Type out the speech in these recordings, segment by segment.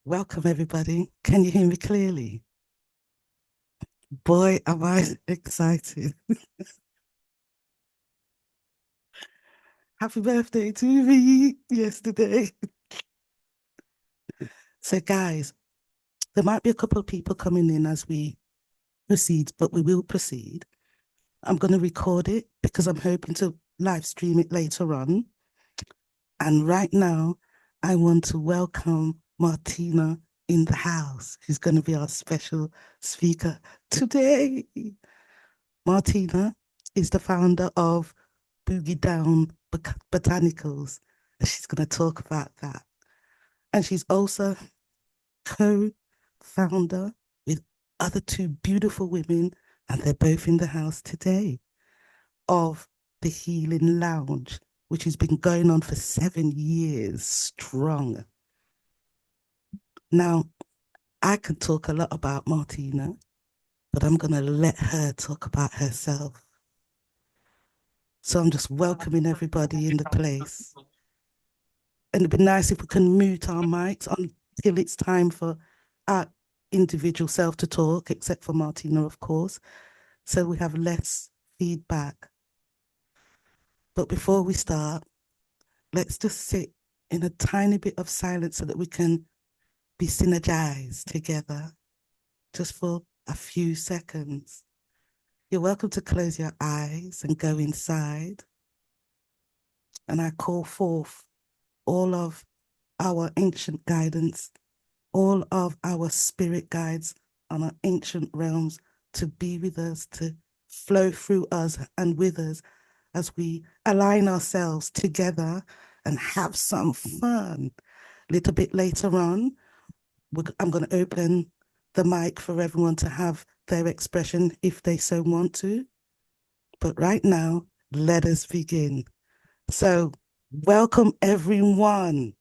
Welcome, everybody. Can you hear me clearly? Boy, am I excited. Happy birthday to me yesterday. So, guys, there might be a couple of people coming in as we proceed, but we will proceed. I'm going to record it because I'm hoping to live stream it later on. And right now, I want to welcome Martina in the house, who's going to be our special speaker today. Martina is the founder of Boogie Down Botanicals. And she's going to talk about that. And she's also co-founder with other two beautiful women, and they're both in the house today, of the Healing Lounge, which has been going on for 7 years strong. Now, I can talk a lot about Martina, but I'm going to let her talk about herself. So I'm just welcoming everybody in the place. And it'd be nice if we can mute our mics until it's time for our individual self to talk, except for Martina, of course. So we have less feedback. But before we start, let's just sit in a tiny bit of silence so that we can be synergized together just for a few seconds. You're welcome to close your eyes and go inside. And I call forth all of our ancient guidance, all of our spirit guides on our ancient realms to be with us, to flow through us and with us as we align ourselves together and have some fun. A little bit later on, I'm going to open the mic for everyone to have their expression if they so want to. But right now, let us begin. So, welcome everyone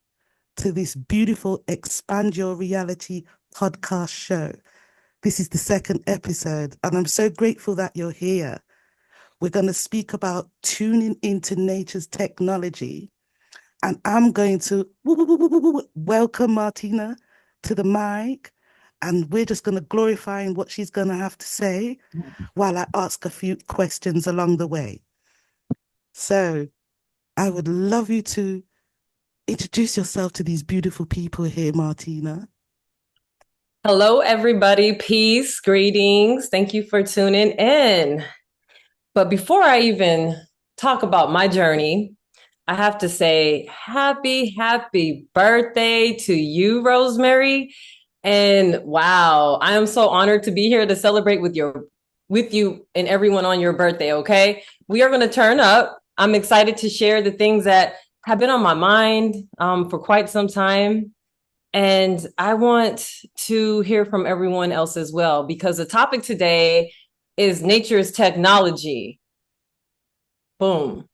to this beautiful Expand Your Reality podcast show. This is the second episode, and I'm so grateful that you're here. We're going to speak about tuning into nature's technology, and I'm going to welcome Martina to the mic, and we're just going to glorify what she's going to have to say while I ask a few questions along the way. So I would love you to introduce yourself to these beautiful people here, Martina. Hello, everybody. Peace, greetings. Thank you for tuning in. But before I even talk about my journey, I have to say happy birthday to you, Rosemary. And wow, I am so honored to be here to celebrate with you and everyone on your birthday, okay? We are going to turn up. I'm excited to share the things that have been on my mind for quite some time. And I want to hear from everyone else as well, because the topic today is nature's technology. Boom.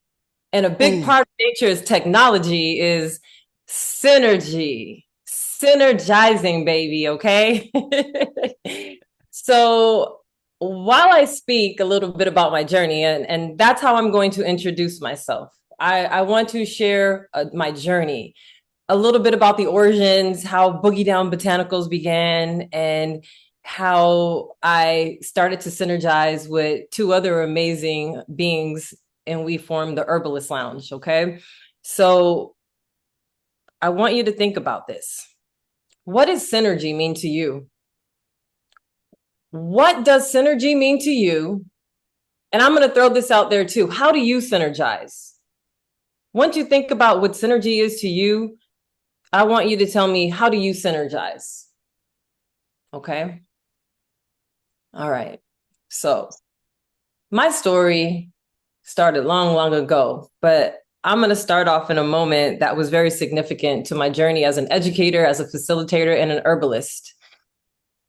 And a big Mm, part of nature's technology is synergy, synergizing, baby. Okay. So while I speak a little bit about my journey, and that's how I'm going to introduce myself, I want to share my journey, a little bit about the origins, how Boogie Down Botanicals began, and how I started to synergize with two other amazing beings, and we formed the Herbalist Lounge. Okay. So I want you to think about this. What does synergy mean to you? What does synergy mean to you? And I'm going to throw this out there too. How do you synergize? Once you think about what synergy is to you, I want you to tell me, how do you synergize? Okay. All right. So my story started long ago, but I'm going to start off in a moment that was very significant to my journey as an educator, as a facilitator, and an herbalist.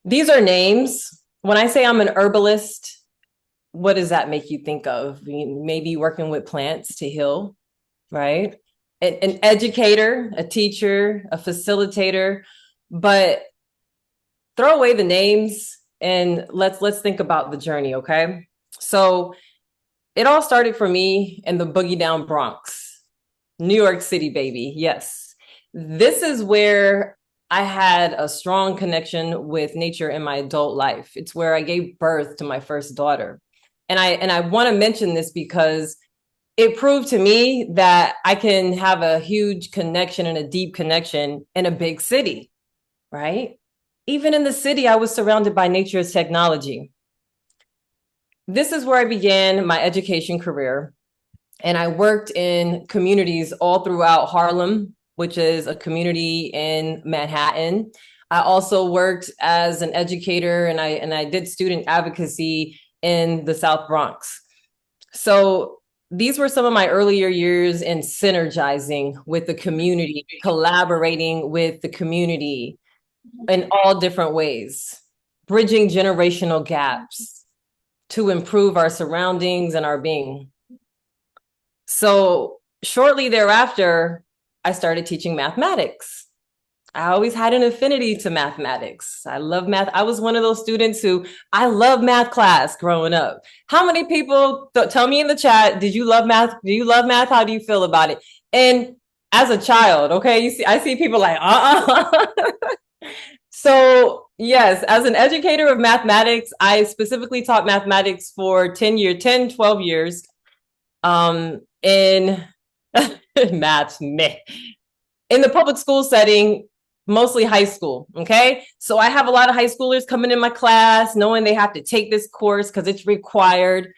These are names. When I say I'm an herbalist, what does that make you think of? Maybe working with plants to heal, right? An educator, a teacher, a facilitator, but throw away the names and let's think about the journey, okay? So it all started for me in the Boogie Down Bronx, New York City, baby. Yes. This is where I had a strong connection with nature in my adult life. It's where I gave birth to my first daughter. And I want to mention this because it proved to me that I can have a huge connection and a deep connection in a big city, right? Even in the city, I was surrounded by nature's technology. This is where I began my education career. And I worked in communities all throughout Harlem, which is a community in Manhattan. I also worked as an educator, and I did student advocacy in the South Bronx. So these were some of my earlier years in synergizing with the community, collaborating with the community in all different ways, bridging generational gaps to improve our surroundings and our being. So shortly thereafter, I started teaching mathematics. I always had an affinity to mathematics. I love math. I was one of those students who I love math class growing up. How many people tell me in the chat, did you love math? Do you love math? How do you feel about it? And as a child, okay, you see, I see people like, So yes, as an educator of mathematics, I specifically taught mathematics for 10, 12 years. In math, meh. In the public school setting, mostly high school. Okay. So I have a lot of high schoolers coming in my class, knowing they have to take this course because it's required.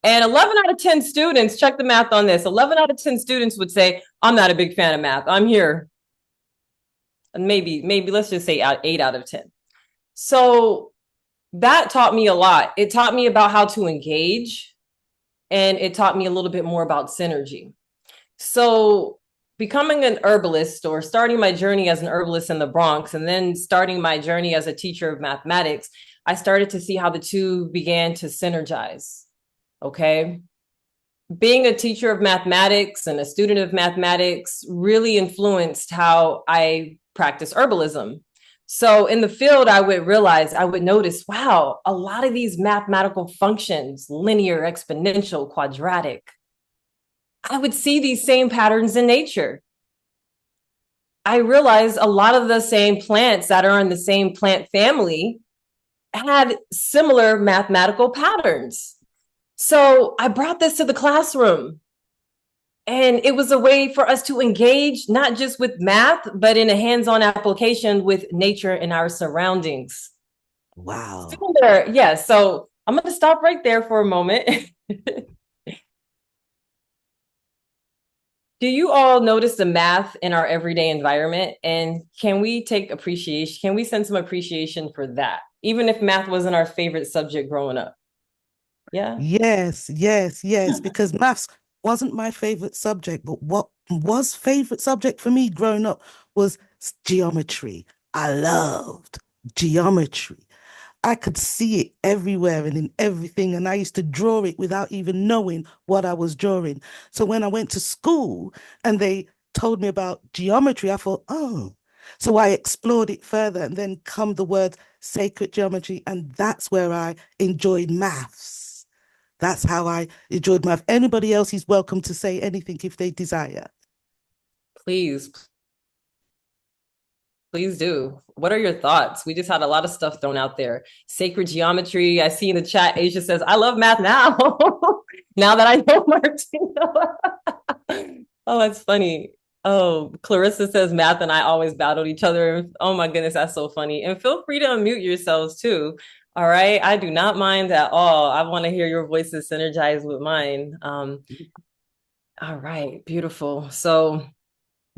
And 11 out of 10 students, check the math on this, 11 out of 10 students would say, I'm not a big fan of math. I'm here. And maybe let's just say 8 out of 10. So that taught me a lot. It taught me about how to engage, and it taught me a little bit more about synergy. So becoming an herbalist, or starting my journey as an herbalist in the Bronx, and then starting my journey as a teacher of mathematics, I started to see how the two began to synergize. Okay. Being a teacher of mathematics and a student of mathematics really influenced how I practice herbalism. So in the field, I would notice, wow, a lot of these mathematical functions, linear, exponential, quadratic, I would see these same patterns in nature. I realized a lot of the same plants that are in the same plant family had similar mathematical patterns. So I brought this to the classroom. And it was a way for us to engage, not just with math, but in a hands-on application with nature and our surroundings. Wow. Yeah, so I'm going to stop right there for a moment. Do you all notice the math in our everyday environment? And can we take appreciation? Can we send some appreciation for that, even if math wasn't our favorite subject growing up? Yeah. Yes, because maths wasn't my favorite subject, but what was favorite subject for me growing up was geometry. I loved geometry. I could see it everywhere and in everything, and I used to draw it without even knowing what I was drawing. So when I went to school and they told me about geometry, I thought, oh. So I explored it further, and then come the word sacred geometry, and that's where I enjoyed maths. That's how I enjoyed math. Anybody else is welcome to say anything if they desire. Please, please do. What are your thoughts? We just had a lot of stuff thrown out there. Sacred geometry. I see in the chat, Asia says, I love math now. Now that I know Martina. Oh, that's funny. Oh, Clarissa says math and I always battled each other. Oh my goodness, that's so funny. And feel free to unmute yourselves too. All right. I do not mind at all. I want to hear your voices synergize with mine. All right, beautiful. So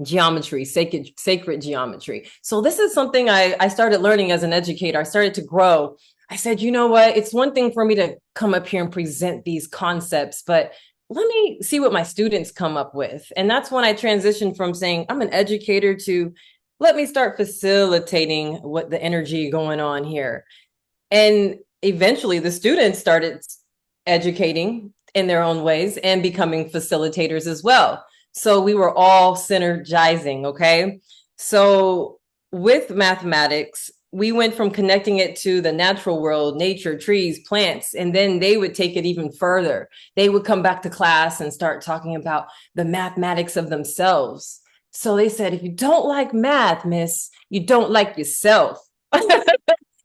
geometry, sacred geometry. So this is something I started learning as an educator. I started to grow. I said, you know what? It's one thing for me to come up here and present these concepts, but let me see what my students come up with. And that's when I transitioned from saying I'm an educator to let me start facilitating what the energy going on here. And eventually the students started educating in their own ways and becoming facilitators as well. So we were all synergizing, okay? So with mathematics, we went from connecting it to the natural world, nature, trees, plants, and then they would take it even further. They would come back to class and start talking about the mathematics of themselves. So they said, if you don't like math, miss, you don't like yourself.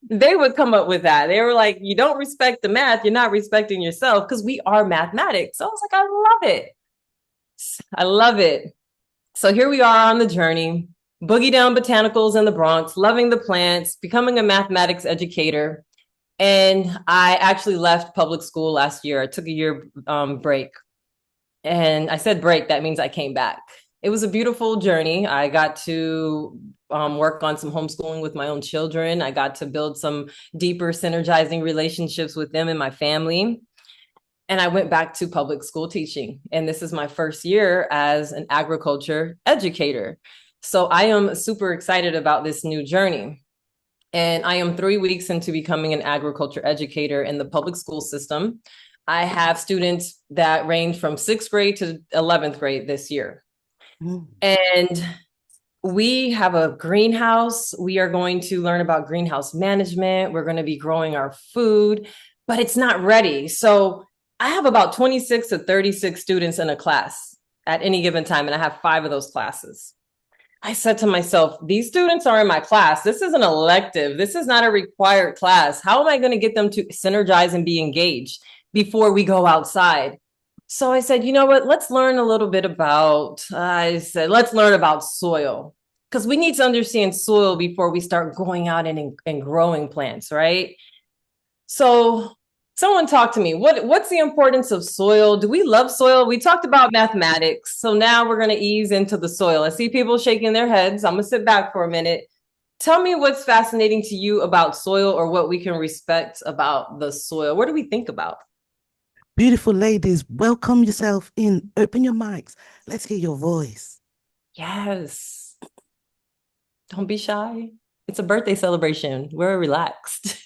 They would come up with that. They were like, you don't respect the math, you're not respecting yourself, because we are mathematics. So I was like, I love it. I love it. So here we are on the journey, Boogie Down Botanicals in the Bronx, loving the plants, becoming a mathematics educator. And I actually left public school last year. I took a year break. And I said break, that means I came back. It was a beautiful journey. I got to work on some homeschooling with my own children. I got to build some deeper synergizing relationships with them and my family. And I went back to public school teaching. And this is my first year as an agriculture educator. So I am super excited about this new journey. And I am 3 weeks into becoming an agriculture educator in the public school system. I have students that range from 6th grade to 11th grade this year. And we have a greenhouse. We are going to learn about greenhouse management. We're going to be growing our food, but it's not ready. So I have about 26 to 36 students in a class at any given time, and I have 5 of those classes. I said to myself, these students are in my class. This is an elective. This is not a required class. How am I going to get them to synergize and be engaged before we go outside? So I said, you know what, let's learn a little bit about, let's learn about soil, because we need to understand soil before we start going out and growing plants, right? So someone talk to me. What's the importance of soil? Do we love soil? We talked about mathematics. So now we're going to ease into the soil. I see people shaking their heads. I'm going to sit back for a minute. Tell me what's fascinating to you about soil, or what we can respect about the soil. What do we think about? Beautiful ladies, welcome yourself in. Open your mics. Let's hear your voice. Yes. Don't be shy. It's a birthday celebration. We're relaxed.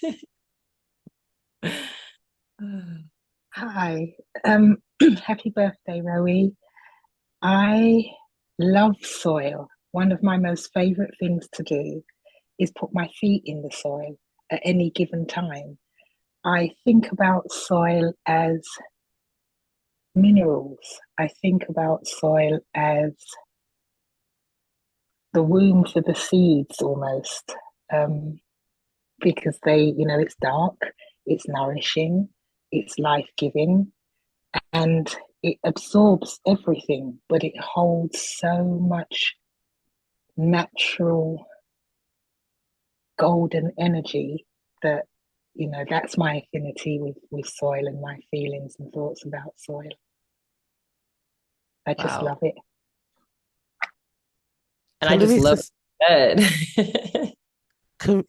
Hi. Happy birthday, Rowie. I love soil. One of my most favorite things to do is put my feet in the soil at any given time. I think about soil as minerals. I think about soil as the womb for the seeds almost, because it's dark, it's nourishing, it's life-giving, and it absorbs everything, but it holds so much natural golden energy that that's my affinity with soil, and my feelings and thoughts about soil. I just love it. And I just love it.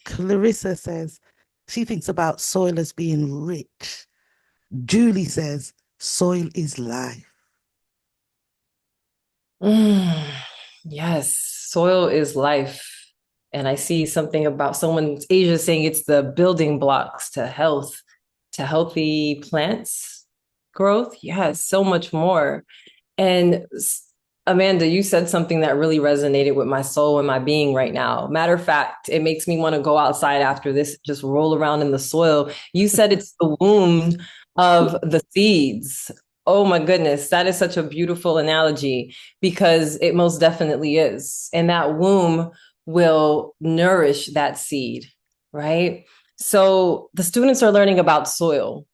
Clarissa says she thinks about soil as being rich. Julie says soil is life. Yes, soil is life. And I see something about someone's Asia saying it's the building blocks to health, to healthy plants growth. Yes, so much more. And Amanda, you said something that really resonated with my soul and my being right now. Matter of fact, it makes me want to go outside after this, just roll around in the soil. You said it's the womb of the seeds. Oh my goodness, that is such a beautiful analogy, because it most definitely is. And that womb will nourish that seed, right? So the students are learning about soil.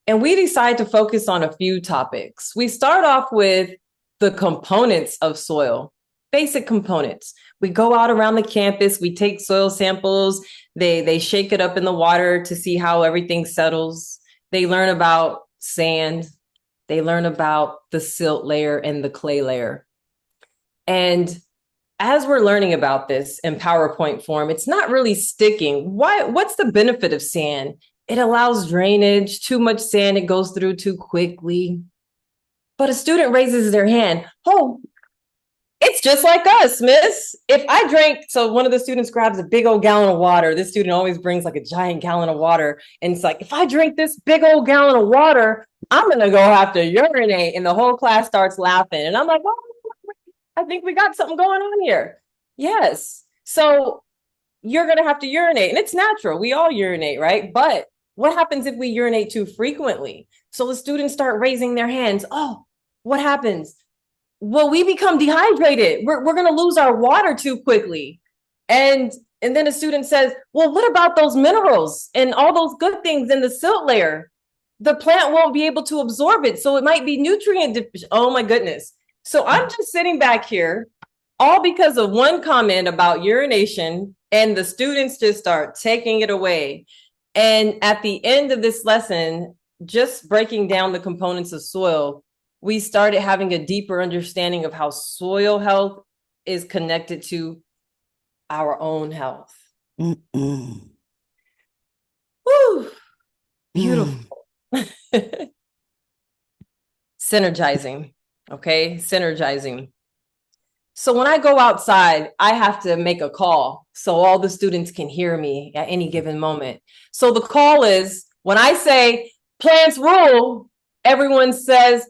And we decide to focus on a few topics. We start off with the components of soil, basic components. We go out around the campus, we take soil samples, they shake it up in the water to see how everything settles. They learn about sand, they learn about the silt layer and the clay layer. And as we're learning about this in PowerPoint form, it's not really sticking. What's the benefit of sand? It allows drainage. Too much sand, it goes through too quickly. But a student raises their hand. Oh, it's just like us, miss. If I drank, so one of the students grabs a big old gallon of water. This student always brings like a giant gallon of water. And it's like, if I drink this big old gallon of water, I'm going to go have to urinate. And the whole class starts laughing. And I'm like, well, I think we got something going on here. Yes. So you're going to have to urinate. And it's natural. We all urinate, right? But what happens if we urinate too frequently? So the students start raising their hands. Oh, what happens? well, we become dehydrated. We're going to lose our water too quickly. And then a student says, well, what about those minerals and all those good things in the silt layer? The plant won't be able to absorb it. So it might be nutrient deficient. Oh my goodness. So I'm just sitting back here, all because of one comment about urination, and the students just start taking it away. And at the end of this lesson, just breaking down the components of soil, we started having a deeper understanding of how soil health is connected to our own health. Mm-mm. Woo! Beautiful. Synergizing. Okay, synergizing. So when I go outside, I have to make a call so all the students can hear me at any given moment. So the call is when I say plants rule, everyone says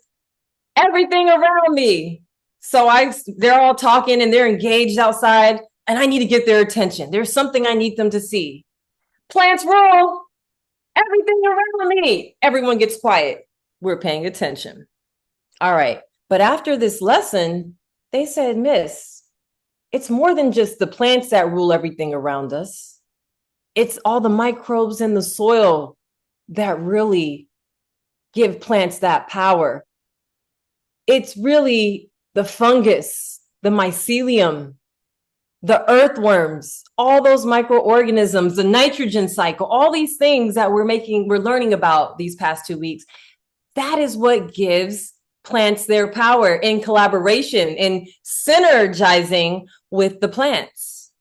everything around me. So they're all talking and they're engaged outside, and I need to get their attention. There's something I need them to see. Plants rule, everything around me. Everyone gets quiet. We're paying attention. All right. But after this lesson, they said, Miss, it's more than just the plants that rule everything around us. It's all the microbes in the soil that really give plants that power. It's really the fungus, the mycelium, the earthworms, all those microorganisms, the nitrogen cycle, all these things that we're learning about these past 2 weeks. That is what gives plants their power in collaboration and synergizing with the plants.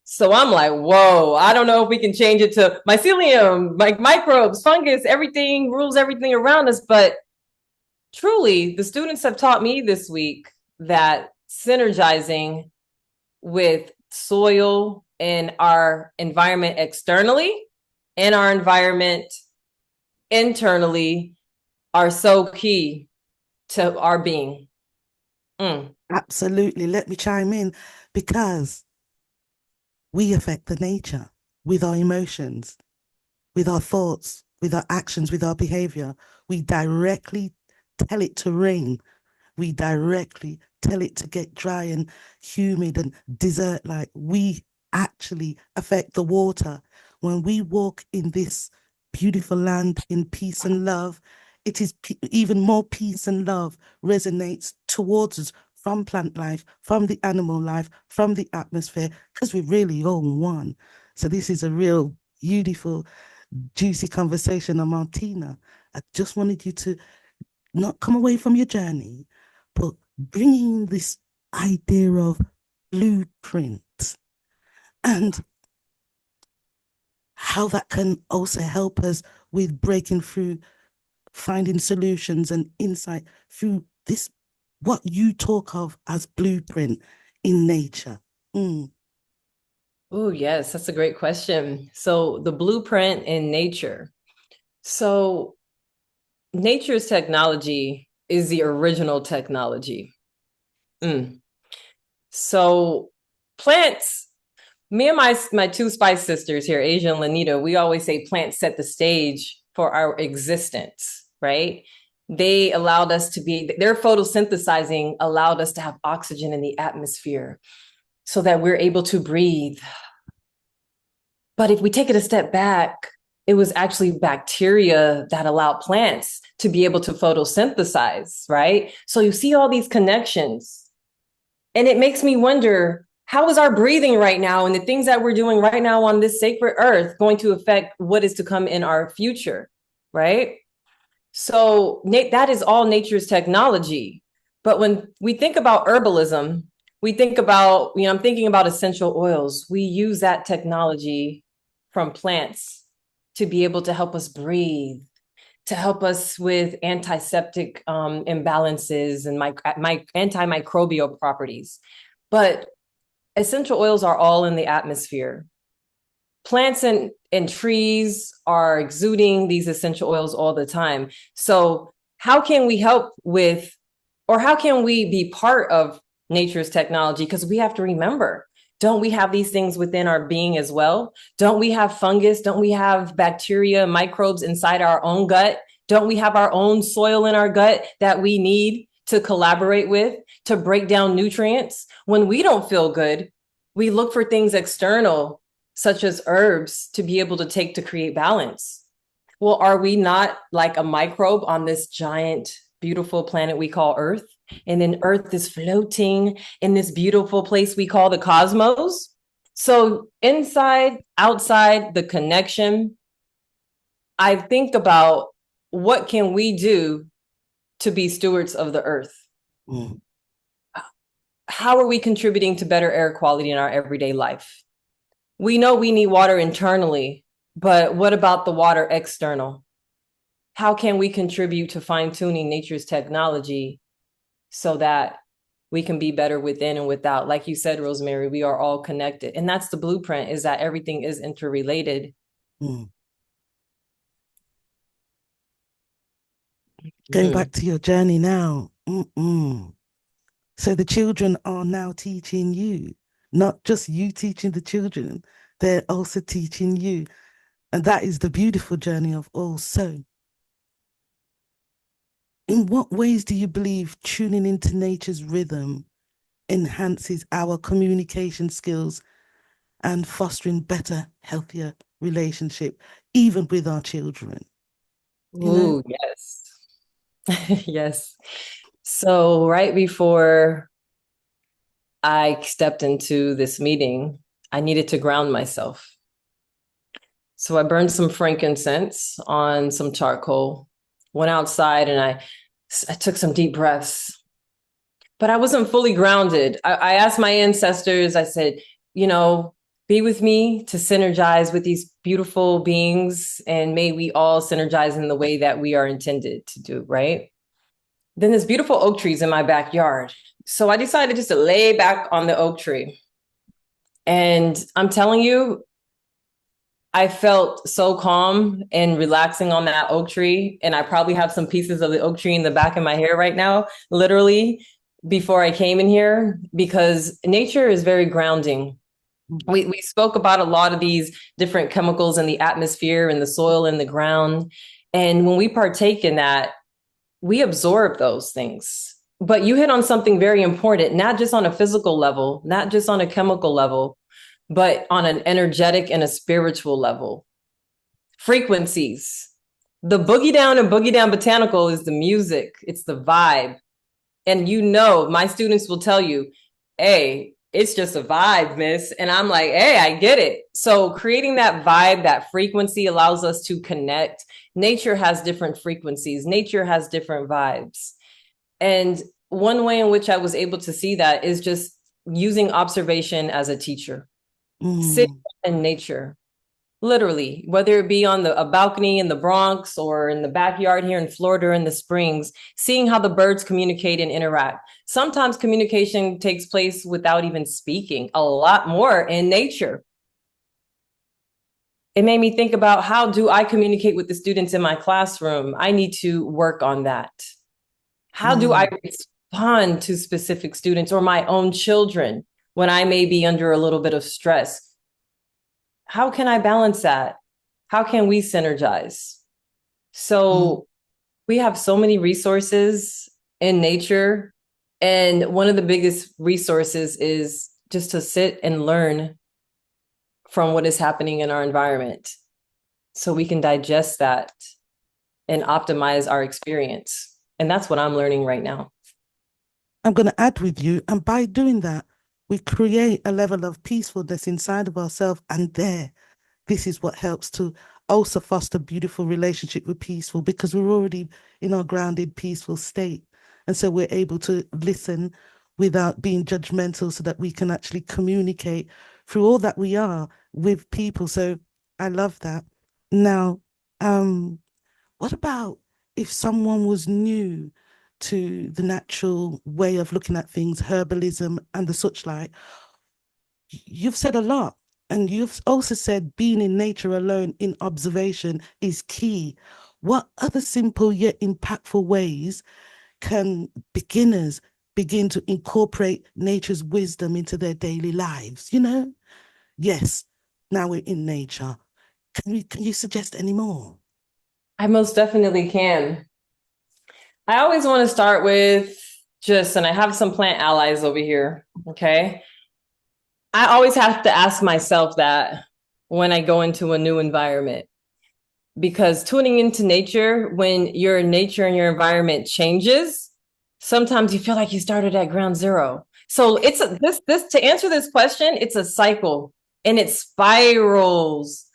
So I'm like, whoa, I don't know if we can change it to mycelium, like microbes, fungus, everything rules everything around us. But truly, the students have taught me this week that synergizing with soil and our environment externally and our environment internally are so key to our being. Absolutely. Let me chime in, because we affect the nature with our emotions, with our thoughts, with our actions, with our behavior. We directly tell it to rain. We directly tell it to get dry and humid and desert-like. We actually affect the water. When we walk in this beautiful land in peace and love, it is even more peace and love resonates towards us from plant life, from the animal life, from the atmosphere, because we're really all one. So this is a real beautiful, juicy conversation on Martina. I just wanted you to not come away from your journey, but bringing this idea of blueprint and how that can also help us with breaking through, finding solutions and insight through this, what you talk of as blueprint in nature. Oh, yes, that's a great question. So the blueprint in nature. So nature's technology is the original technology. So plants, me and my two spice sisters here, Asia and Lanita, we always say plants set the stage for our existence, right? They allowed us to be, their photosynthesizing allowed us to have oxygen in the atmosphere so that we're able to breathe. But if we take it a step back, it was actually bacteria that allowed plants to be able to photosynthesize, right? So you see all these connections. And it makes me wonder, how is our breathing right now and the things that we're doing right now on this sacred earth going to affect what is to come in our future, right? So that is all nature's technology. But when we think about herbalism, we think about, I'm thinking about essential oils. We use that technology from plants to be able to help us breathe, to help us with antiseptic imbalances and antimicrobial properties. But essential oils are all in the atmosphere. Plants and trees are exuding these essential oils all the time. So how can we help with, or how can we be part of nature's technology? Because we have to remember, don't we have these things within our being as well? Don't we have fungus? Don't we have bacteria, microbes inside our own gut? Don't we have our own soil in our gut that we need to collaborate with, to break down nutrients. When we don't feel good, we look for things external, such as herbs, to be able to take to create balance. Well, are we not like a microbe on this giant, beautiful planet we call Earth? And then Earth is floating in this beautiful place we call the cosmos. So inside, outside, the connection, I think about what can we do to be stewards of the earth? Mm. How are we contributing to better air quality in our everyday life? We know we need water internally, but what about the water external? How can we contribute to fine-tuning nature's technology so that we can be better within and without? Like you said, Rosemary, we are all connected. And that's the blueprint, is that everything is interrelated. Mm. Going back to your journey now. So the children are now teaching you, not just you teaching the children, they're also teaching you. And that is the beautiful journey of also. In what ways do you believe tuning into nature's rhythm enhances our communication skills and fostering better, healthier relationship, even with our children? You know? Ooh, yes. Yes. So right before I stepped into this meeting, I needed to ground myself. So I burned some frankincense on some charcoal, went outside, and I took some deep breaths. But I wasn't fully grounded. I asked my ancestors, I said, be with me to synergize with these beautiful beings, and may we all synergize in the way that we are intended to do, right? Then there's beautiful oak trees in my backyard. So I decided just to lay back on the oak tree. And I'm telling you, I felt so calm and relaxing on that oak tree. And I probably have some pieces of the oak tree in the back of my hair right now, literally, before I came in here, because nature is very grounding. We spoke about a lot of these different chemicals in the atmosphere and the soil and the ground. And when we partake in that, we absorb those things. But you hit on something very important, not just on a physical level, not just on a chemical level, but on an energetic and a spiritual level. Frequencies. The Boogie Down and Boogie Down Botanical is the music. It's the vibe. And my students will tell you, hey, it's just a vibe, miss. And I'm like, hey, I get it. So creating that vibe, that frequency allows us to connect. Nature has different frequencies. Nature has different vibes. And one way in which I was able to see that is just using observation as a teacher. Sitting in nature, literally, whether it be on a balcony in the Bronx or in the backyard here in Florida in the Springs, seeing how the birds communicate and interact. Sometimes communication takes place without even speaking, a lot more in nature. It made me think about, how do I communicate with the students in my classroom? I need to work on that. How do I respond to specific students or my own children when I may be under a little bit of stress? How can I balance that? How can we synergize? So we have so many resources in nature. And one of the biggest resources is just to sit and learn from what is happening in our environment so we can digest that and optimize our experience. And that's what I'm learning right now. I'm going to add with you. And by doing that, we create a level of peacefulness inside of ourselves. And this is what helps to also foster beautiful relationship with peaceful, because we're already in our grounded, peaceful state. And so we're able to listen without being judgmental so that we can actually communicate through all that we are with people. So I love that. Now, what about if someone was new to the natural way of looking at things, herbalism and the such like? You've said a lot, and you've also said being in nature alone in observation is key. What other simple yet impactful ways can beginners begin to incorporate nature's wisdom into their daily lives? Yes, now we're in nature. Can you suggest any more? I most definitely can. I always want to start with and I have some plant allies over here. Okay. I always have to ask myself that when I go into a new environment, because tuning into nature, when your nature and your environment changes, sometimes you feel like you started at ground zero. So it's this to answer this question, it's a cycle and it spirals.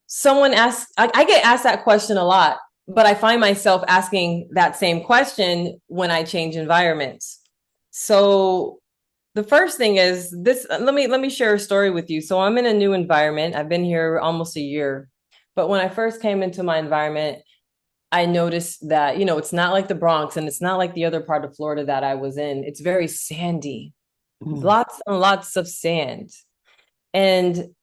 Someone asks, I get asked that question a lot, but I find myself asking that same question when I change environments. So the first thing is this, let me share a story with you. So I'm in a new environment. I've been here almost a year. But when I first came into my environment, I noticed that, it's not like the Bronx and it's not like the other part of Florida that I was in. It's very sandy, lots and lots of sand. And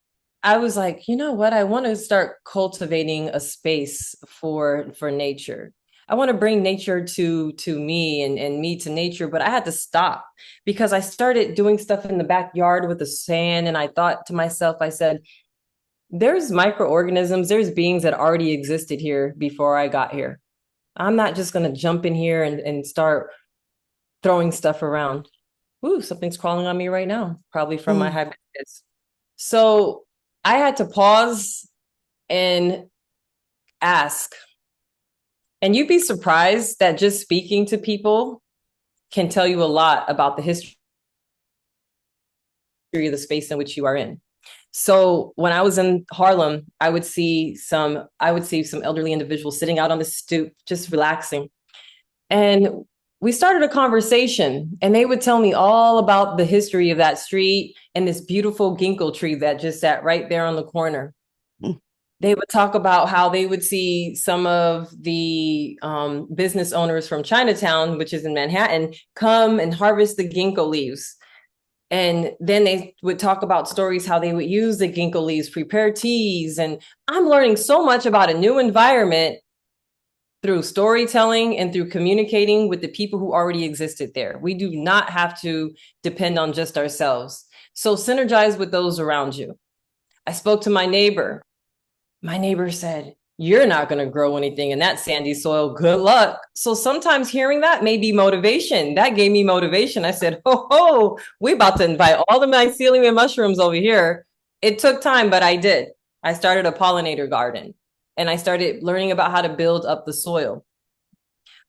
I was like, you know what? I want to start cultivating a space for nature. I want to bring nature to me and me to nature, but I had to stop because I started doing stuff in the backyard with the sand. And I thought to myself, I said, there's microorganisms, there's beings that already existed here before I got here. I'm not just going to jump in here and start throwing stuff around. Ooh, something's crawling on me right now, probably from my hibiscus. So I had to pause and ask. And you'd be surprised that just speaking to people can tell you a lot about the history of the space in which you are in. So when I was in Harlem, I would see some elderly individuals sitting out on the stoop, just relaxing. And we started a conversation and they would tell me all about the history of that street and this beautiful ginkgo tree that just sat right there on the corner. They would talk about how they would see some of the business owners from Chinatown, which is in Manhattan, come and harvest the ginkgo leaves. And then they would talk about stories, how they would use the ginkgo leaves, prepare teas. And I'm learning so much about a new environment through storytelling and through communicating with the people who already existed there. We do not have to depend on just ourselves. So synergize with those around you. I spoke to my neighbor. My neighbor said, you're not going to grow anything in that sandy soil. Good luck. So sometimes hearing that may be motivation. That gave me motivation. I said, ho, we about to invite all the mycelium mushrooms over here. It took time, but I did. I started a pollinator garden and I started learning about how to build up the soil.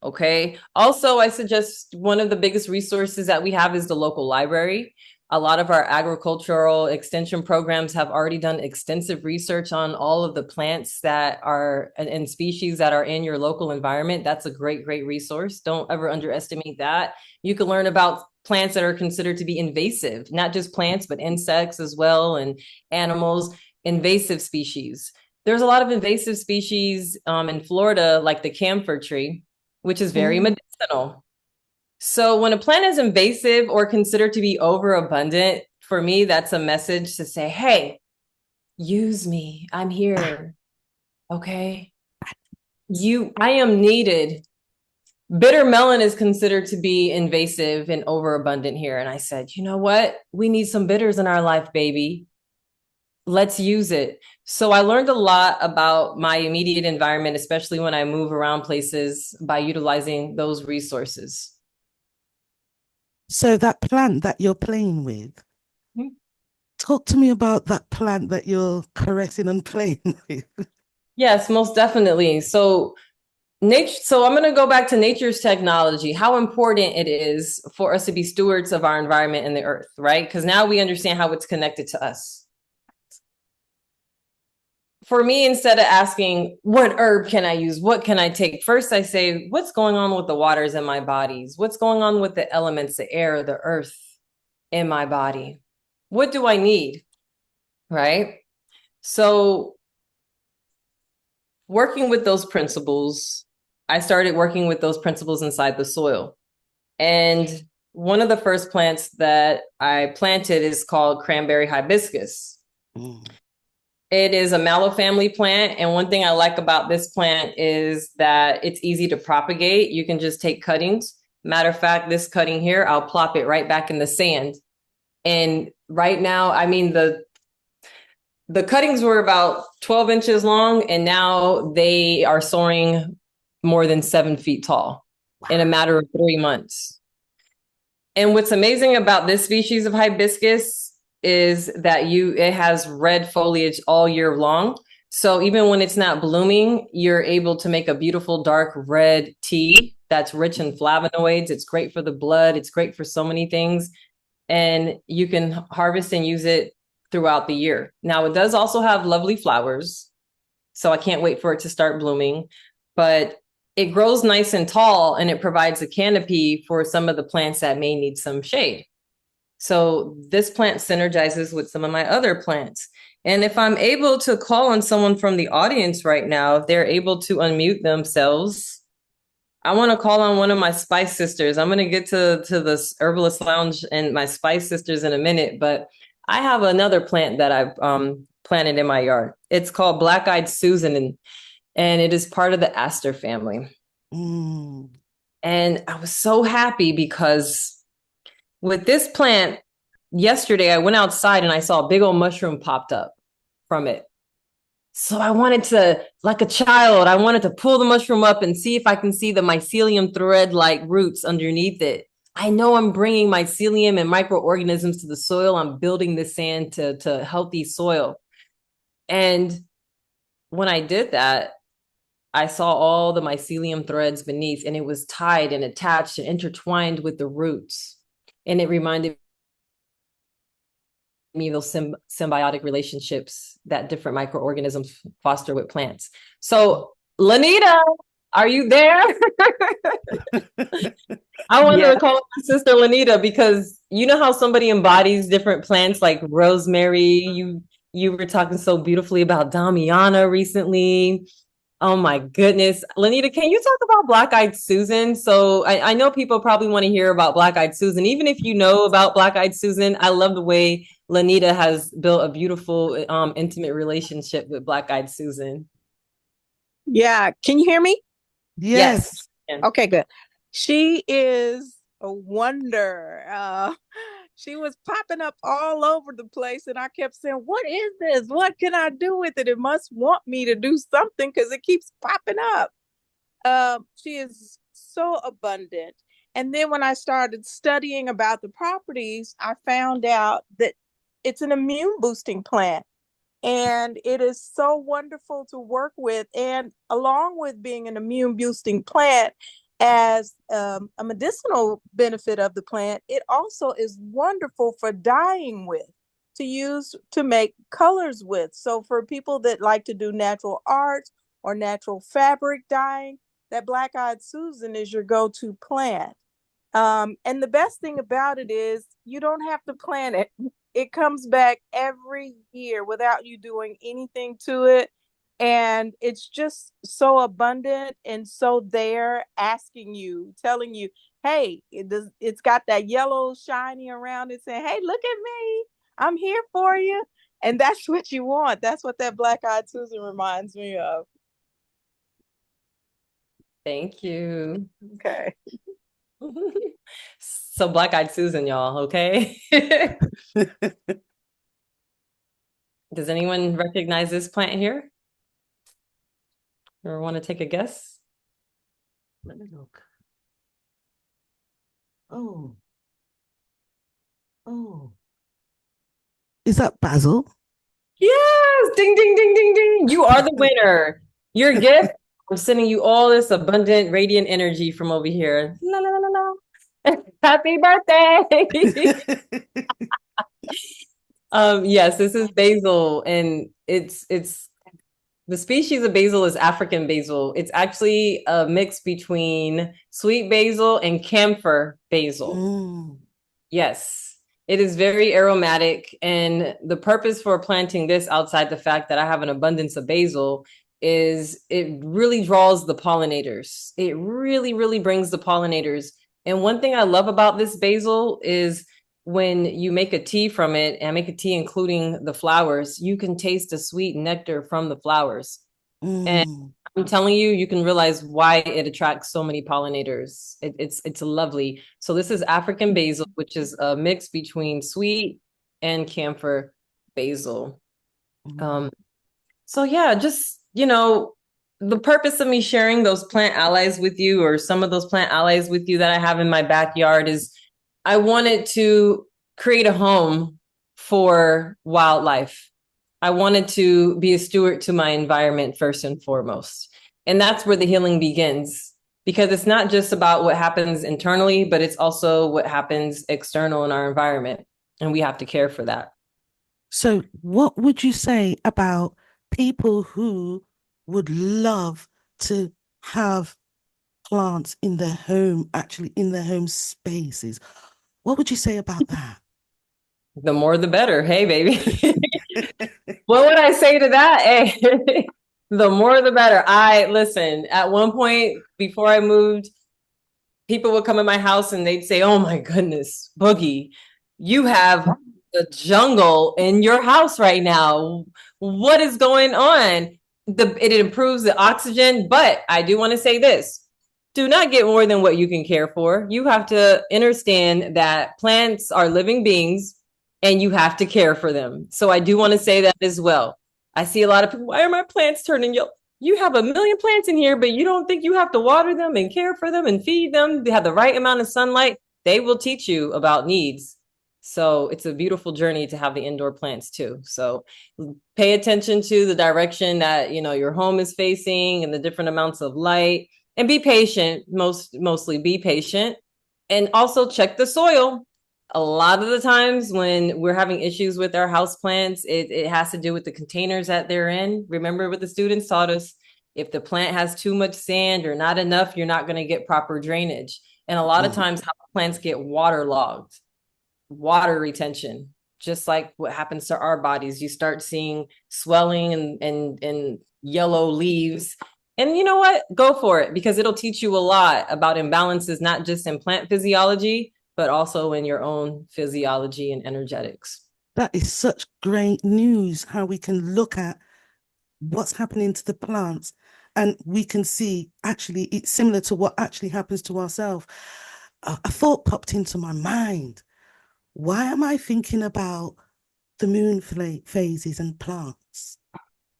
Okay. Also, I suggest one of the biggest resources that we have is the local library. A lot of our agricultural extension programs have already done extensive research on all of the plants that are and species that are in your local environment. That's a great resource. Don't ever underestimate that. You can learn about plants that are considered to be invasive, not just plants, but insects as well, and animals, invasive species. There's a lot of invasive species in Florida, like the camphor tree, which is very medicinal. So when a plant is invasive or considered to be overabundant, for me, that's a message to say, hey, use me. I'm here. Okay. I am needed. Bitter melon is considered to be invasive and overabundant here. And I said, you know what? We need some bitters in our life, baby. Let's use it. So I learned a lot about my immediate environment, especially when I move around places, by utilizing those resources. So that plant that you're playing with, talk to me about that plant that you're caressing and playing with. Yes, most definitely. So I'm going to go back to nature's technology, how important it is for us to be stewards of our environment and the earth, right? Because now we understand how it's connected to us. For me, instead of asking, what herb can I use? What can I take? First, I say, what's going on with the waters in my bodies? What's going on with the elements, the air, the earth in my body? What do I need? Right? So working with those principles, I started working with those principles inside the soil. And one of the first plants that I planted is called cranberry hibiscus. It is a mallow family plant. And one thing I like about this plant is that it's easy to propagate. You can just take cuttings. Matter of fact, this cutting here, I'll plop it right back in the sand. And right now, I mean, the cuttings were about 12 inches long, and now they are soaring more than 7 feet tall in a matter of 3 months. And what's amazing about this species of hibiscus is that it has red foliage all year long. So even when it's not blooming, you're able to make a beautiful dark red tea that's rich in flavonoids. It's great for the blood. It's great for so many things. And you can harvest and use it throughout the year. Now, it does also have lovely flowers, so I can't wait for it to start blooming. But it grows nice and tall, and it provides a canopy for some of the plants that may need some shade. So this plant synergizes with some of my other plants. And if I'm able to call on someone from the audience right now, if they're able to unmute themselves, I want to call on one of my spice sisters. I'm going to get to this Herbalist Lounge and my spice sisters in a minute, but I have another plant that I've planted in my yard. It's called Black-Eyed Susan, and it is part of the aster family. Mm. And I was so happy because with this plant, yesterday I went outside and I saw a big old mushroom popped up from it. So I wanted to, like a child, I wanted to pull the mushroom up and see if I can see the mycelium thread-like roots underneath it. I know I'm bringing mycelium and microorganisms to the soil. I'm building the sand to healthy soil. And when I did that, I saw all the mycelium threads beneath, and it was tied and attached and intertwined with the roots. And it reminded me of those symbiotic relationships that different microorganisms foster with plants. So, Lanita, are you there? I wanted to call my sister Lanita because you know how somebody embodies different plants like rosemary. You were talking so beautifully about Damiana recently. Oh my goodness. Lanita, can you talk about Black-Eyed Susan? So I know people probably want to hear about Black-Eyed Susan. Even if you know about Black-Eyed Susan, I love the way Lanita has built a beautiful, intimate relationship with Black-Eyed Susan. Yeah. Can you hear me? Yes. Okay, good. She is a wonder. She was popping up all over the place, and I kept saying, what is this? What can I do with it? It must want me to do something because it keeps popping up. She is so abundant. And then when I started studying about the properties, I found out that it's an immune boosting plant. And it is so wonderful to work with. And along with being an immune boosting plant, as a medicinal benefit of the plant, it also is wonderful for dyeing with, to use to make colors with. So for people that like to do natural art or natural fabric dyeing, that Black-Eyed Susan is your go-to plant. And the best thing about it is you don't have to plant it. It comes back every year without you doing anything to it. And it's just so abundant and so there, asking you, telling you, hey, it's got that yellow shiny around it saying, hey, look at me. I'm here for you. And that's what you want. That's what that Black-Eyed Susan reminds me of. Thank you. Okay. So Black-Eyed Susan, y'all, okay? Does anyone recognize this plant here? Or want to take a guess? Let me look. Oh. Is that basil? Yes! Ding, ding, ding, ding, ding. You are the winner. Your gift, I'm sending you all this abundant, radiant energy from over here. La, la, la, la. Happy birthday! Yes, this is basil, and it's the species of basil is African basil. It's actually a mix between sweet basil and camphor basil. Mm. Yes, it is very aromatic, and the purpose for planting this, outside the fact that I have an abundance of basil, is it really draws the pollinators. It really, really brings the pollinators. And one thing I love about this basil is when you make a tea from it, and I make a tea including the flowers, you can taste the sweet nectar from the flowers. And I'm telling you, you can realize why it attracts so many pollinators. It's lovely. So this is African basil, which is a mix between sweet and camphor basil. So yeah, just, the purpose of me sharing those plant allies with you, or some of those plant allies with you that I have in my backyard, is I wanted to create a home for wildlife. I wanted to be a steward to my environment first and foremost. And that's where the healing begins, because it's not just about what happens internally, but it's also what happens external in our environment. And we have to care for that. So, what would you say about people who would love to have plants in their home, actually in their home spaces? What would you say about that? The more the better. Hey, baby. What would I say to that? Hey, the more the better. Listen, at one point before I moved, people would come in my house and they'd say, "Oh my goodness, Boogie, you have the jungle in your house right now. What is going on?" It improves the oxygen, but I do want to say this. Do not get more than what you can care for. You have to understand that plants are living beings and you have to care for them. So I do want to say that as well. I see a lot of people, why are my plants turning yellow? You have a million plants in here, but you don't think you have to water them and care for them and feed them. They have the right amount of sunlight. They will teach you about needs. So it's a beautiful journey to have the indoor plants too. So pay attention to the direction that, your home is facing and the different amounts of light, and be patient. Mostly be patient, and also check the soil. A lot of the times when we're having issues with our house plants, it has to do with the containers that they're in. Remember what the students taught us: if the plant has too much sand or not enough, you're not going to get proper drainage. And a lot of times house plants get waterlogged, water retention, just like what happens to our bodies. You start seeing swelling and yellow leaves. And you know what? Go for it, because it'll teach you a lot about imbalances, not just in plant physiology, but also in your own physiology and energetics. That is such great news, how we can look at what's happening to the plants and we can see actually it's similar to what actually happens to ourselves. A thought popped into my mind. Why am I thinking about the moon phases and plants?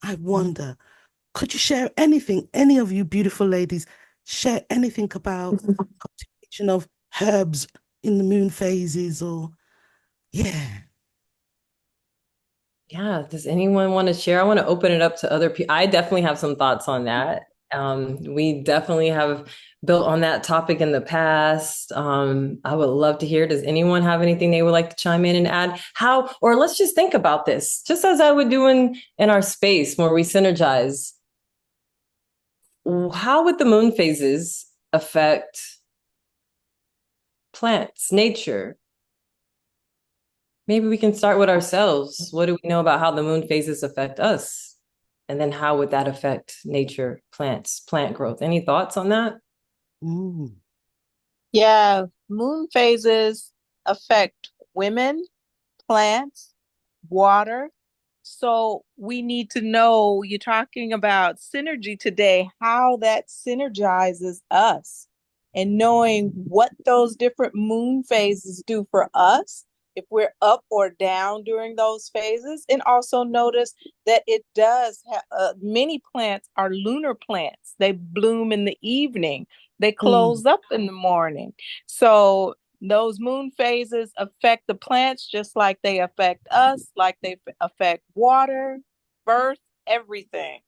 I wonder, could you share anything, any of you beautiful ladies, share anything about cultivation of herbs in the moon phases? Or yeah. Does anyone want to share? I want to open it up to other people. I definitely have some thoughts on that. We definitely have built on that topic in the past. I would love to hear. Does anyone have anything they would like to chime in and add? Or let's just think about this, just as I would do in our space where we synergize. How would the moon phases affect plants, nature? Maybe we can start with ourselves. What do we know about how the moon phases affect us? And then how would that affect nature, plants, plant growth? Any thoughts on that? Yeah, moon phases affect women, plants, water. So we need to know, you're talking about synergy today, how that synergizes us, and knowing what those different moon phases do for us, if we're up or down during those phases. And also notice that it does have many plants are lunar plants. They bloom in the evening. They close up in the morning. So those moon phases affect the plants just like they affect us, like they affect water, birth, everything.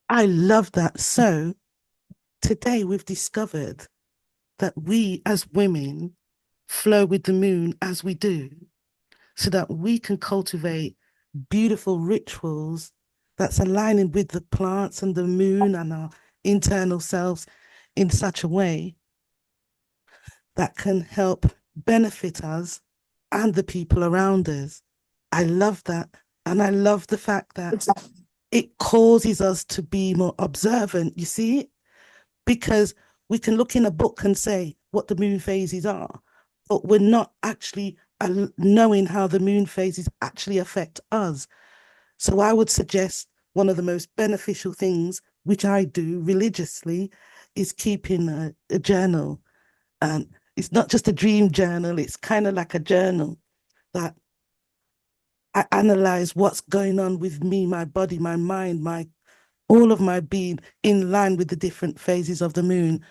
I love that. So today we've discovered that we as women flow with the moon as we do, so that we can cultivate beautiful rituals that's aligning with the plants and the moon and our internal selves in such a way that can help benefit us and the people around us. I love that. And I love the fact that it causes us to be more observant, you see, because we can look in a book and say what the moon phases are, but we're not actually knowing how the moon phases actually affect us. So I would suggest one of the most beneficial things, which I do religiously, is keeping a journal. And it's not just a dream journal, it's kind of like a journal that I analyze what's going on with me, my body, my mind, all of my being, in line with the different phases of the moon.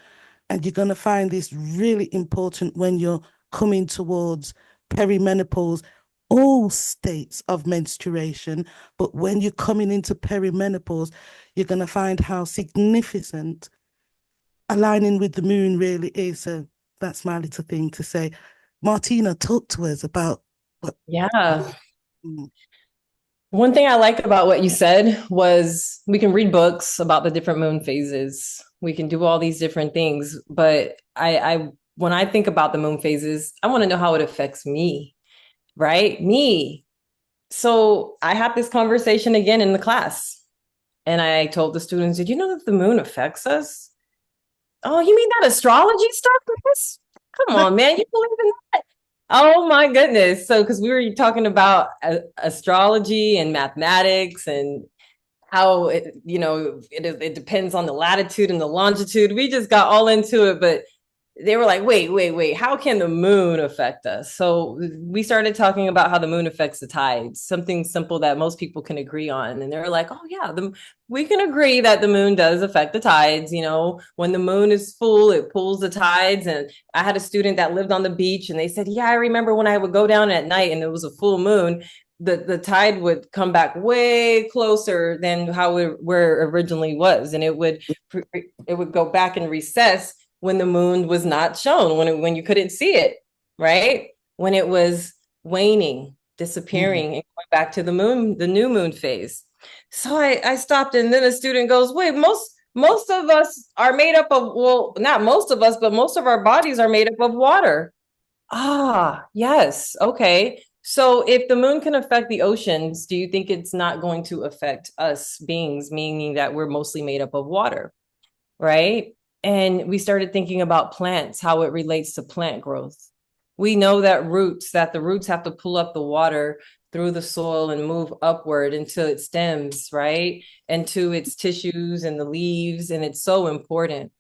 And you're going to find this really important when you're coming towards perimenopause, all states of menstruation. But when you're coming into perimenopause, you're going to find how significant aligning with the moon really is. So that's my little thing to say. Martina, talk to us about what. Yeah. One thing I like about what you said was we can read books about the different moon phases. We can do all these different things, but I when I think about the moon phases, I want to know how it affects me, right? Me. So I had this conversation again in the class, and I told the students, "Did you know that the moon affects us?" "Oh, you mean that astrology stuff, Miss? Come on, man, you believe in that?" Oh my goodness. So, because we were talking about astrology and mathematics and how it depends on the latitude and the longitude. We just got all into it, but they were like, wait, how can the moon affect us? So we started talking about how the moon affects the tides, something simple that most people can agree on. And they were like, oh yeah, we can agree that the moon does affect the tides. When the moon is full, it pulls the tides. And I had a student that lived on the beach, and they said, yeah, I remember when I would go down at night and it was a full moon, the tide would come back way closer than where it originally was. And it would go back and recess when the moon was not shown, when you couldn't see it, right? When it was waning, disappearing, and going back to the new moon phase. So I stopped, and then a student goes, wait, most of us are made up of, well, not most of us, but most of our bodies are made up of water. Ah, yes. Okay. So if the moon can affect the oceans, do you think it's not going to affect us beings, meaning that we're mostly made up of water, right? And we started thinking about plants, how it relates to plant growth. We know that the roots have to pull up the water through the soil and move upward into its stems, right? And to its tissues and the leaves. And it's so important.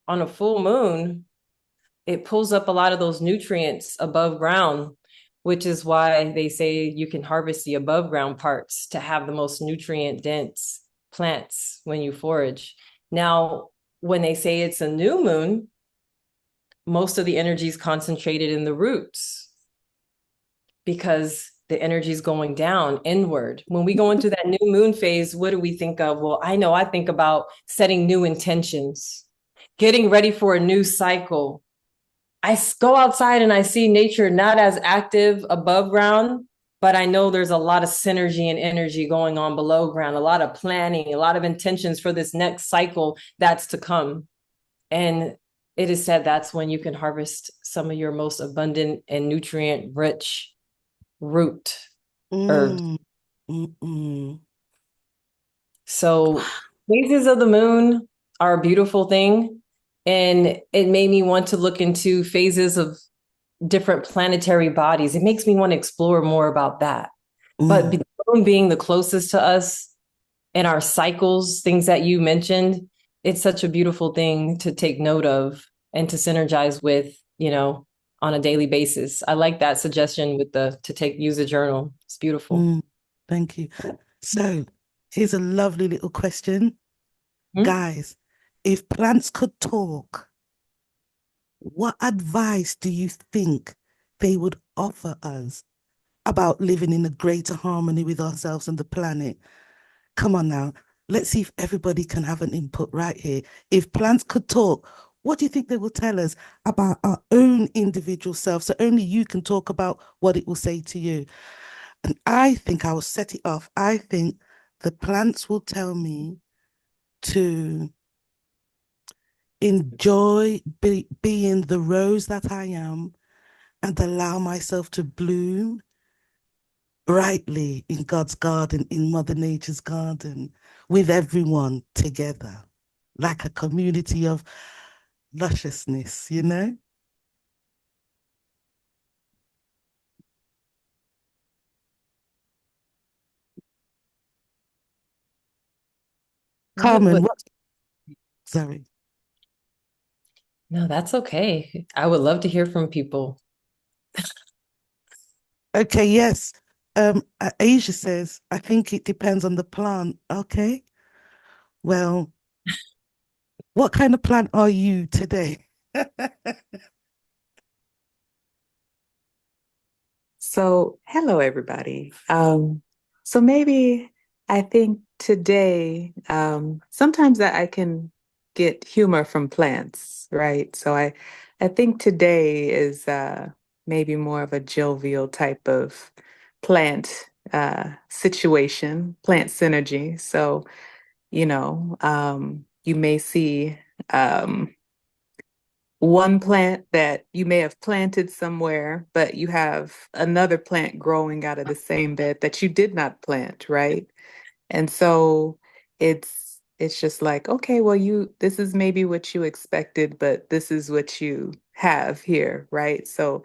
On a full moon, it pulls up a lot of those nutrients above ground, which is why they say you can harvest the above ground parts to have the most nutrient dense plants when you forage. Now, when they say it's a new moon, most of the energy is concentrated in the roots because the energy is going down inward. When we go into that new moon phase, what do we think of? Well, I think about setting new intentions, getting ready for a new cycle. I go outside and I see nature not as active above ground, but I know there's a lot of synergy and energy going on below ground, a lot of planning, a lot of intentions for this next cycle that's to come. And it is said that's when you can harvest some of your most abundant and nutrient rich root herbs. So phases of the moon are a beautiful thing. And it made me want to look into phases of different planetary bodies. It makes me want to explore more about that. But the moon being the closest to us and our cycles, things that you mentioned, it's such a beautiful thing to take note of and to synergize with, on a daily basis. I like that suggestion with use a journal. It's beautiful. Thank you. So here's a lovely little question. Guys, if plants could talk, what advice do you think they would offer us about living in a greater harmony with ourselves and the planet? Come on now. Let's see if everybody can have an input right here. If plants could talk, what do you think they will tell us about our own individual self? So only you can talk about what it will say to you. And I think I will set it off. I think the plants will tell me to enjoy being the rose that I am and allow myself to bloom brightly in God's garden, in Mother Nature's garden, with everyone together, like a community of lusciousness, Carmen, what? Sorry. No, that's okay. I would love to hear from people. Okay, yes. Asia says, I think it depends on the plant. Okay. Well, What kind of plant are you today? So, hello everybody. So maybe I think today, sometimes I can get humor from plants, right? So I think today is maybe more of a jovial type of plant situation, plant synergy. So, you may see um, one plant that you may have planted somewhere, but you have another plant growing out of the same bed that you did not plant, right? And so it's just like, okay, well, this is maybe what you expected, but this is what you have here, right? So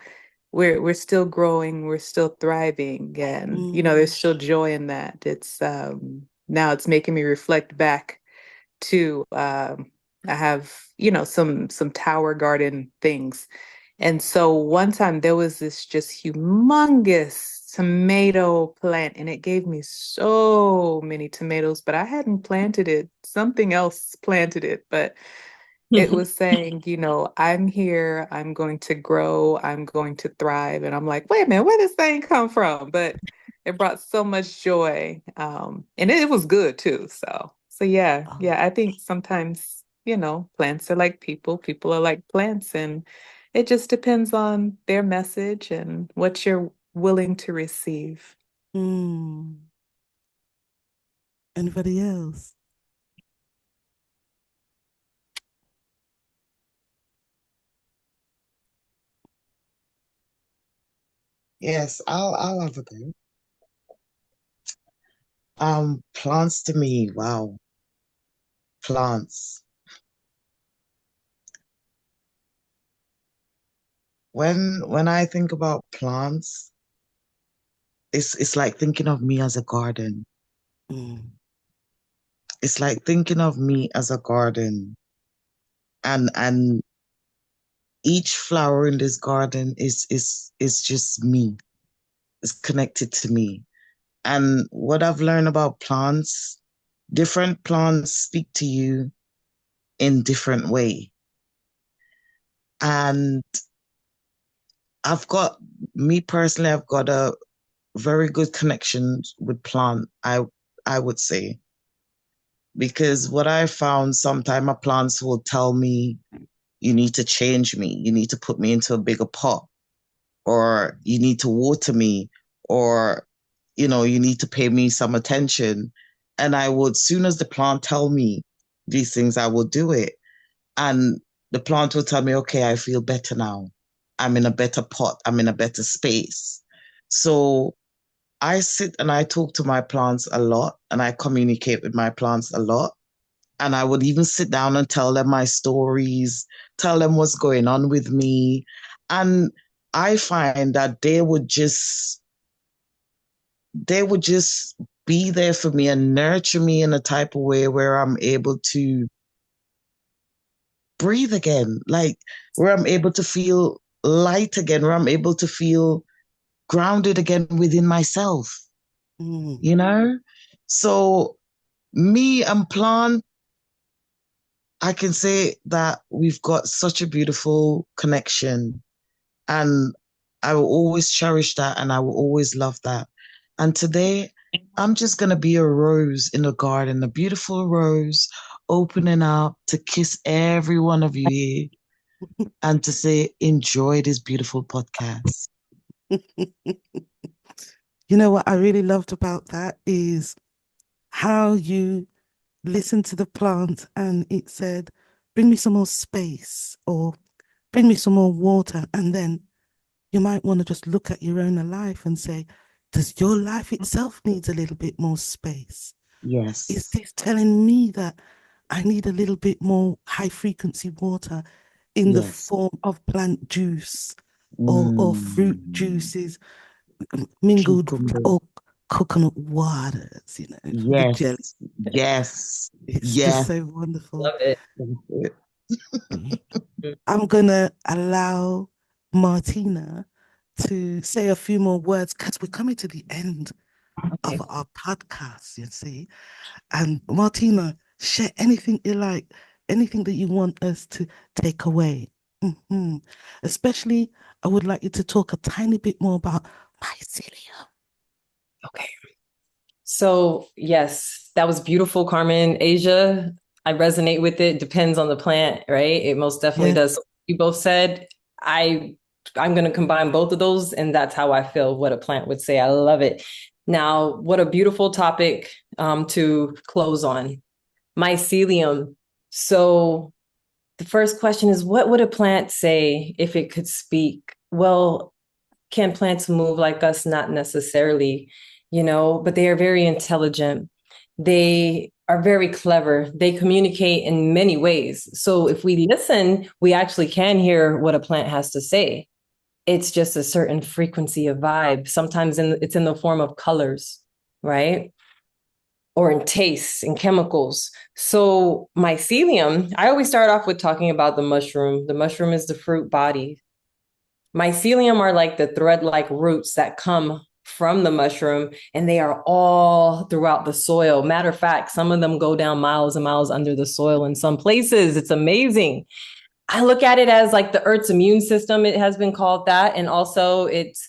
we're still growing, we're still thriving, and there's still joy in that. It's now it's making me reflect back to I have, some tower garden things. And so one time there was this just humongous tomato plant and it gave me so many tomatoes, but I hadn't planted it. Something else planted it, but it was saying, I'm here, I'm going to grow, I'm going to thrive. And I'm like, wait a minute, where this thing come from? But it brought so much joy. And it was good too. So yeah, I think sometimes, plants are like people, people are like plants, and it just depends on their message and what you're willing to receive. Anybody else? Yes, I'll have a go. Plants to me, wow, plants. When I think about plants, it's like thinking of me as a garden. It's like thinking of me as a garden, and each flower in this garden is just me. It's connected to me. And what I've learned about plants, different plants speak to you in different way. And me personally, I've got a very good connection with plant, I would say. Because what I found, sometimes my plants will tell me, you need to change me. You need to put me into a bigger pot, or you need to water me, or, you need to pay me some attention. And soon as the plant tell me these things, I will do it. And the plant will tell me, okay, I feel better now. I'm in a better pot. I'm in a better space. So I sit and I talk to my plants a lot, and I communicate with my plants a lot. And I would even sit down and tell them my stories, tell them what's going on with me. And I find that they would just be there for me and nurture me in a type of way where I'm able to breathe again, like where I'm able to feel light again, where I'm able to feel grounded again within myself, So me and plant, I can say that we've got such a beautiful connection, and I will always cherish that, and I will always love that. And today, I'm just going to be a rose in the garden, a beautiful rose, opening up to kiss every one of you here and to say, enjoy this beautiful podcast. You know what I really loved about that is how you listened to the plant and it said, bring me some more space or bring me some more water. And then you might want to just look at your own life and say, does your life itself needs a little bit more space? Yes. Is this telling me that I need a little bit more high frequency water in the form of plant juice or fruit juices mingled or coconut waters, the jelly. Yes. It's just so wonderful. Love it. I'm going to allow Martina to say a few more words because we're coming to the end of our podcast, you see. And Martina, share anything you like. anything that you want us to take away. Especially, I would like you to talk a tiny bit more about mycelium. Okay. So yes, that was beautiful, Carmen. Asia, I resonate with it. Depends on the plant, right? It most definitely does. You both said, I'm going to combine both of those, and that's how I feel what a plant would say. I love it. Now, what a beautiful topic to close on. Mycelium. So the first question is, what would a plant say if it could speak? Well, can plants move like us? Not necessarily, but they are very intelligent. They are very clever. They communicate in many ways. So if we listen, we actually can hear what a plant has to say. It's just a certain frequency of vibe. Sometimes it's in the form of colors, right? Or in tastes and chemicals. So mycelium, I always start off with talking about the mushroom. The mushroom is the fruit body. Mycelium are like the thread-like roots that come from the mushroom, and they are all throughout the soil. Matter of fact, some of them go down miles and miles under the soil in some places. It's amazing. I look at it as like the Earth's immune system. It has been called that. And also it's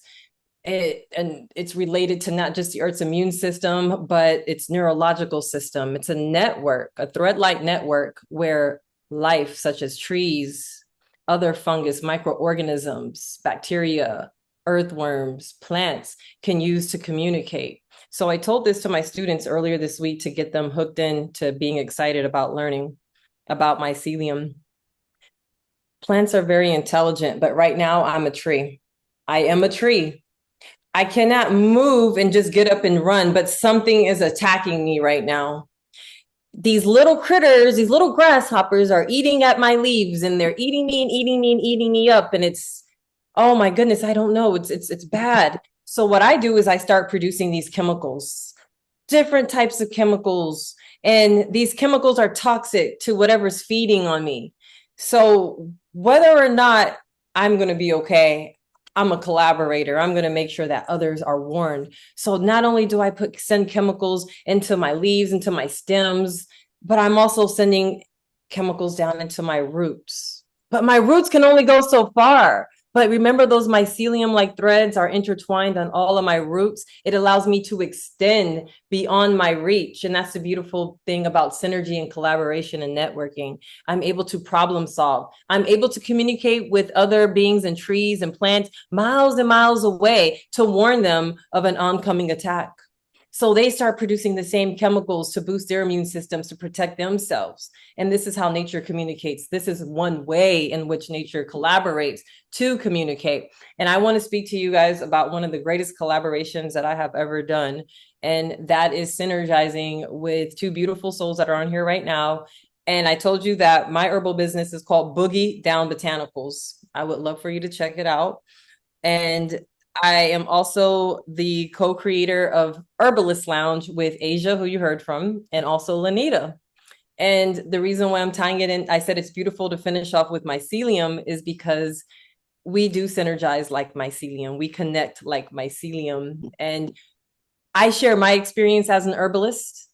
related to not just the Earth's immune system, but its neurological system. It's a network, a thread-like network where life, such as trees, other fungus, microorganisms, bacteria, earthworms, plants can use to communicate. So I told this to my students earlier this week to get them hooked into being excited about learning about mycelium. Plants are very intelligent, but right now I'm a tree. I am a tree. I cannot move and just get up and run, but something is attacking me right now. These little critters, these little grasshoppers are eating at my leaves, and they're eating me and eating me and eating me up. And it's, oh my goodness, I don't know. It's bad. So what I do is I start producing these chemicals, different types of chemicals. And these chemicals are toxic to whatever's feeding on me. So whether or not I'm going to be okay, I'm a collaborator. I'm going to make sure that others are warned. So not only do I send chemicals into my leaves, into my stems, but I'm also sending chemicals down into my roots. But my roots can only go so far. But remember, those mycelium-like threads are intertwined on all of my roots. It allows me to extend beyond my reach. And that's the beautiful thing about synergy and collaboration and networking. I'm able to problem solve. I'm able to communicate with other beings and trees and plants miles and miles away to warn them of an oncoming attack. So they start producing the same chemicals to boost their immune systems to protect themselves. And this is how nature communicates. This is one way in which nature collaborates to communicate. And I want to speak to you guys about one of the greatest collaborations that I have ever done. And that is synergizing with two beautiful souls that are on here right now. And I told you that my herbal business is called Boogie Down Botanicals. I would love for you to check it out. And I am also the co-creator of Herbalist Lounge with Asia, who you heard from, and also Lanita. And the reason why I'm tying it in, I said it's beautiful to finish off with mycelium, is because we do synergize like mycelium. We connect like mycelium. And I share my experience as an herbalist.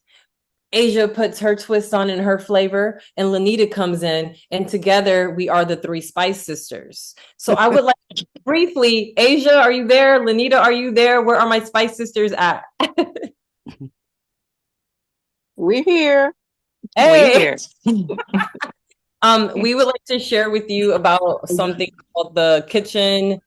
Asia puts her twist on and her flavor, and Lanita comes in, and together we are the three Spice Sisters. So I would like briefly, Asia, are you there? Lanita, are you there? Where are my Spice Sisters at? We're here. Hey. We would like to share with you about something called the kitchen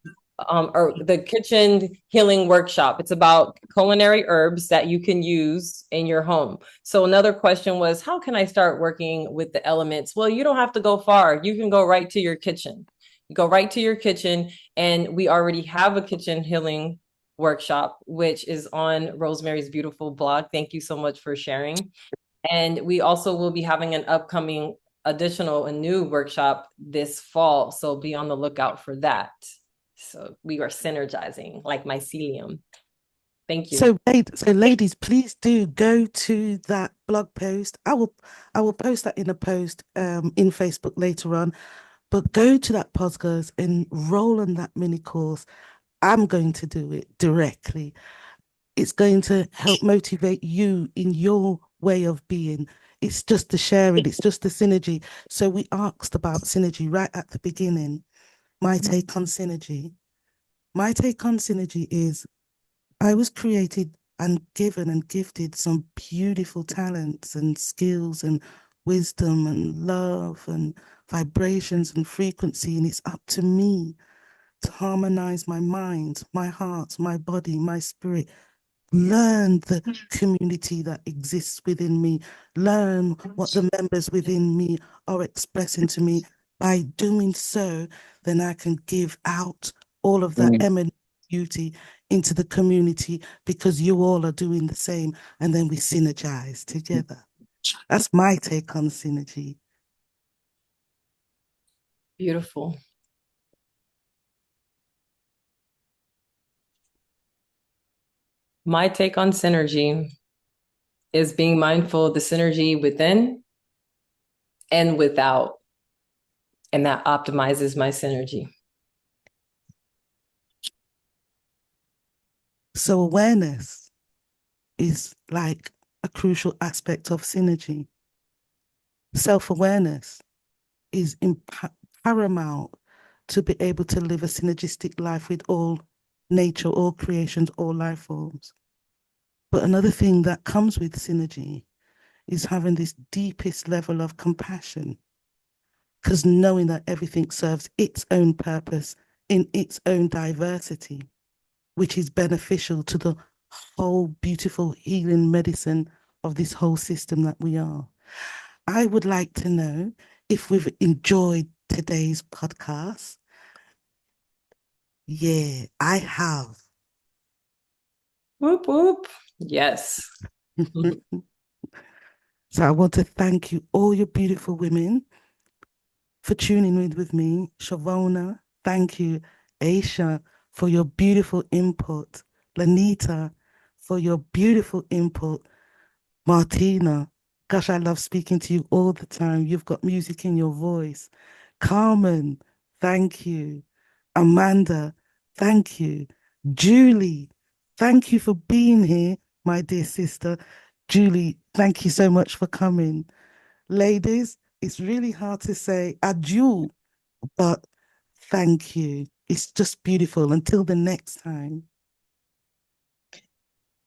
or the kitchen healing workshop. It's about culinary herbs that you can use in your home. So another question was, how can I start working with the elements? Well, you don't have to go far. You can go right to your kitchen. You go right to your kitchen, and we already have a kitchen healing workshop, which is on Rosemary's beautiful blog. Thank you so much for sharing. And we also will be having an upcoming additional a new workshop this fall. So be on the lookout for that. So we are synergizing like mycelium. Thank you. So ladies, please do go to that blog post. I will post that in a post in Facebook later on. But go to that podcast and roll on that mini course. I'm going to do it directly. It's going to help motivate you in your way of being, It's just the sharing, it's just the synergy. So we asked about synergy right at the beginning. My take on synergy. My take on synergy is I was created and given and gifted some beautiful talents and skills and wisdom and love and vibrations and frequency. And it's up to me to harmonize my mind, my heart, my body, my spirit, learn the community that exists within me, learn what the members within me are expressing to me. By doing so, then I can give out all of that eminent beauty into the community because you all are doing the same, and then we synergize together. That's my take on synergy. Beautiful. My take on synergy is being mindful of the synergy within and without, and that optimizes my synergy. So awareness is like a crucial aspect of synergy. Self-awareness is paramount to be able to live a synergistic life with all nature, all creations, all life forms. But another thing that comes with synergy is having this deepest level of compassion, because knowing that everything serves its own purpose in its own diversity, which is beneficial to the whole beautiful healing medicine of this whole system that we are. I would like to know if we've enjoyed today's podcast. Yeah, I have. Whoop, whoop. Yes. So I want to thank you, all you beautiful women, for tuning in with me. Shavona, thank you. Aisha, for your beautiful input. Lanita, for your beautiful input. Martina, gosh, I love speaking to you all the time. You've got music in your voice. Carmen, thank you. Amanda, thank you. Julie, thank you for being here, my dear sister. Julie, thank you so much for coming. Ladies, it's really hard to say adieu, but thank you. It's just beautiful. Until the next time.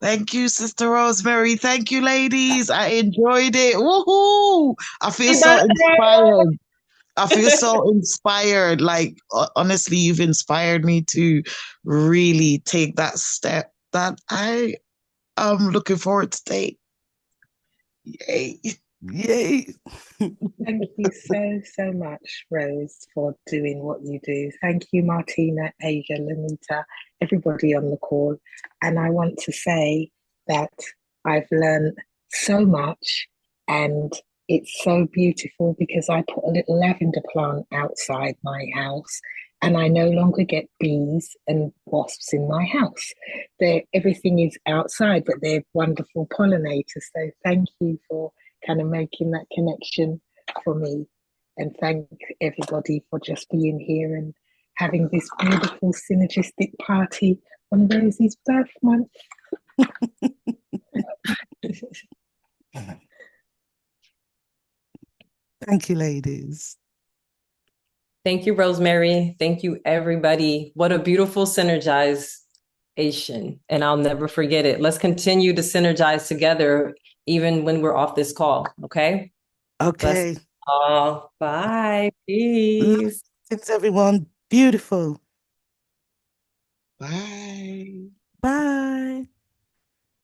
Thank you, Sister Rosemary. Thank you, ladies. I enjoyed it. Woohoo! I feel so inspired. I feel so inspired. Like, honestly, you've inspired me to really take that step that I am looking forward to take. Yay. Yay. Thank you so much, Rose, for doing what you do. Thank you, Martina, Asia, Lanita, everybody on the call. And I want to say that I've learned so much, and it's so beautiful because I put a little lavender plant outside my house and I no longer get bees and wasps in my house. Everything is outside, but they're wonderful pollinators. So thank you for kind of making that connection for me. And thank everybody for just being here and having this beautiful synergistic party on Rosie's birth month. Thank you, ladies. Thank you, Rosemary. Thank you, everybody. What a beautiful synergization. And I'll never forget it. Let's continue to synergize together, even when we're off this call. Okay? Okay. Bye. Peace. Thanks, everyone. Beautiful. Bye. Bye.